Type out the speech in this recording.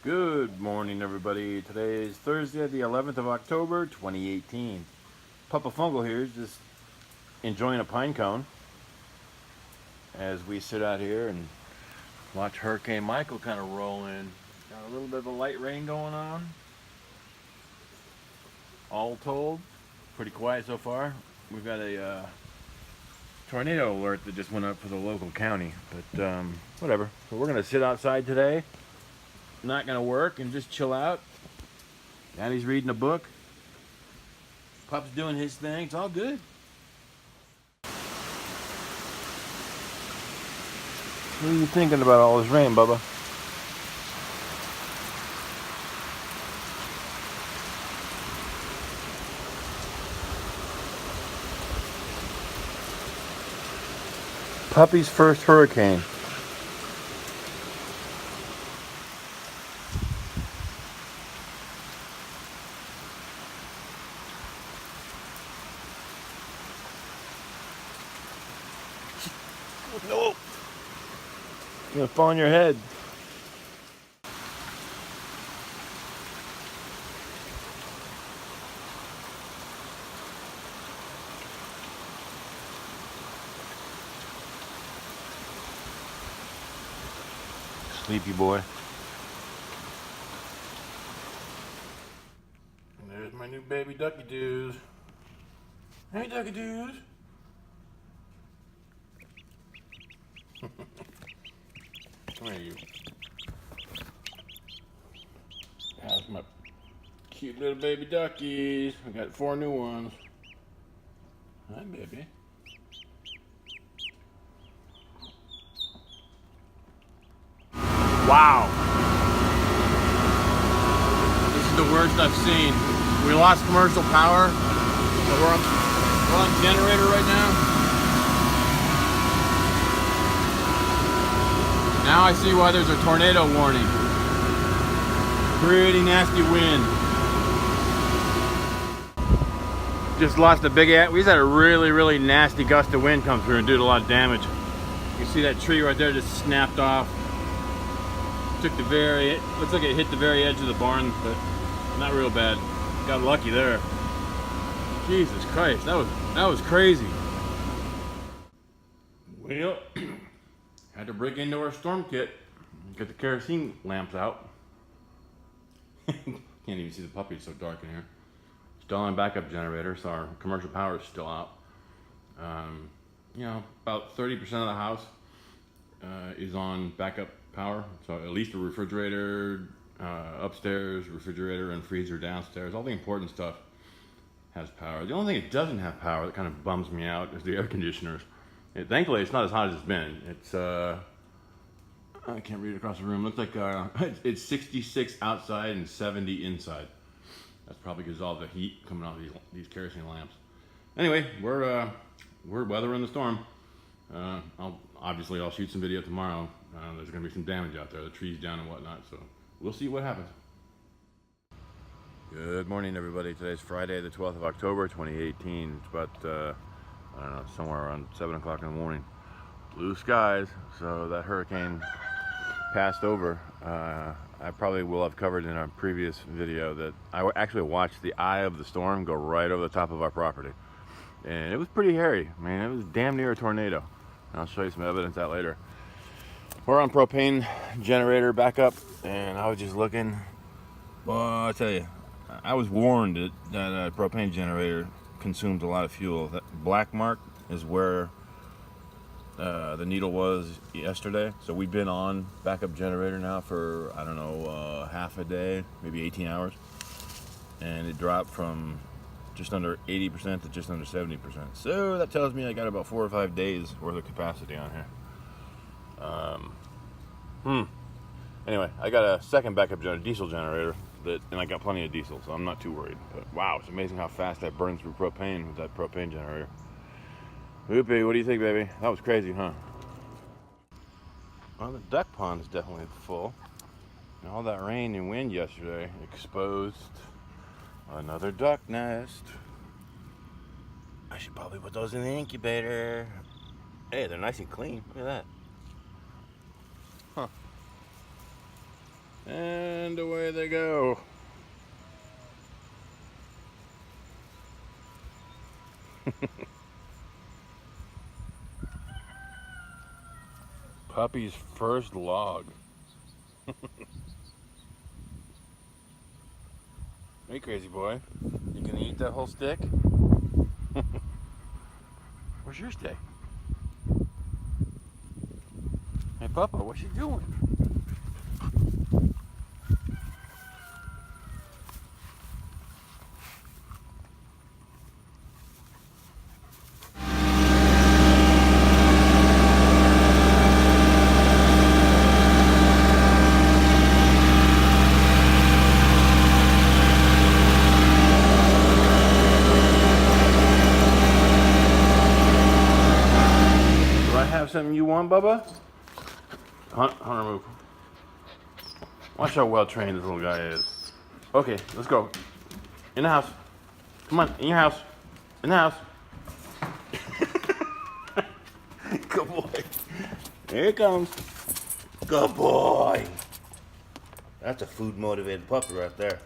Good morning, everybody. Today is Thursday, the 11th of October, 2018. Papa Fungal here is just enjoying a pine cone as we sit out here and watch Hurricane Michael kind of roll in. Got a little bit of a light rain going on. All told, pretty quiet so far. We've got a tornado alert that just went up for the local county, but whatever. So we're going to sit outside today. Not gonna work and just chill out. Daddy's reading a book. Pup's doing his thing. It's all good. What are you thinking about all this rain, Bubba? Puppy's first hurricane. No! It's gonna fall on your head. Sleepy boy. And there's my new baby ducky doos. Hey, ducky doos. Come here, you. How's my cute little baby duckies? I got 4 new ones. Hi, baby. Wow. This is the worst I've seen. We lost commercial power, but we're on generator right now. Now I see why there's a tornado warning. Pretty nasty wind. Just lost a big we just had a really nasty gust of wind come through and did a lot of damage. You can see that tree right there just snapped off. Looks like it hit the very edge of the barn, but not real bad. Got lucky there. Jesus Christ, that was crazy. Well, had to break into our storm kit, get the kerosene lamps out. Can't even see the puppy, it's so dark in here. Still on backup generator, so our commercial power is still out. You know, about 30% of the house is on backup power. So at least a refrigerator upstairs, refrigerator and freezer downstairs. All the important stuff has power. The only thing it doesn't have power that kind of bums me out is the air conditioners. Thankfully, it's not as hot as it's been. It's, I can't read it across the room. Looks like it's 66 outside and 70 inside. That's probably because all the heat coming out of these kerosene lamps. Anyway, we're weathering the storm. I'll shoot some video tomorrow. There's going to be some damage out there, the trees down and whatnot. So we'll see what happens. Good morning, everybody. Today's Friday, the 12th of October, 2018. It's about I don't know, somewhere around 7 o'clock in the morning. Blue skies, so that hurricane passed over. I probably will have covered in a previous video that I actually watched the eye of the storm go right over the top of our property. And it was pretty hairy. I mean, it was damn near a tornado. And I'll show you some evidence of that later. We're on propane generator backup, and I was just looking. Well, I'll tell you, I was warned that propane generator consumes a lot of fuel. That black mark is where the needle was yesterday. So we've been on backup generator now for, I don't know, half a day, maybe 18 hours. And it dropped from just under 80% to just under 70%. So that tells me I got about 4 or 5 days worth of capacity on here. Anyway, I got a second backup diesel generator, and I got plenty of diesel, so I'm not too worried. But wow, it's amazing how fast that burns through propane with that propane generator. Whoopie, what do you think, baby? That was crazy, huh? Well, the duck pond's definitely full. And all that rain and wind yesterday exposed another duck nest. I should probably put those in the incubator. Hey, they're nice and clean. Look at that. Huh. And away they go. Puppy's first log. Hey, crazy boy. You gonna eat that whole stick? Where's your stick? Hey, Papa, what's she doing? Have something you want, Bubba? Hunter, move. Watch how well trained this little guy is. Okay, let's go. In the house. Come on, in your house. In the house. Good boy. Here it comes. Good boy. That's a food motivated puppy right there.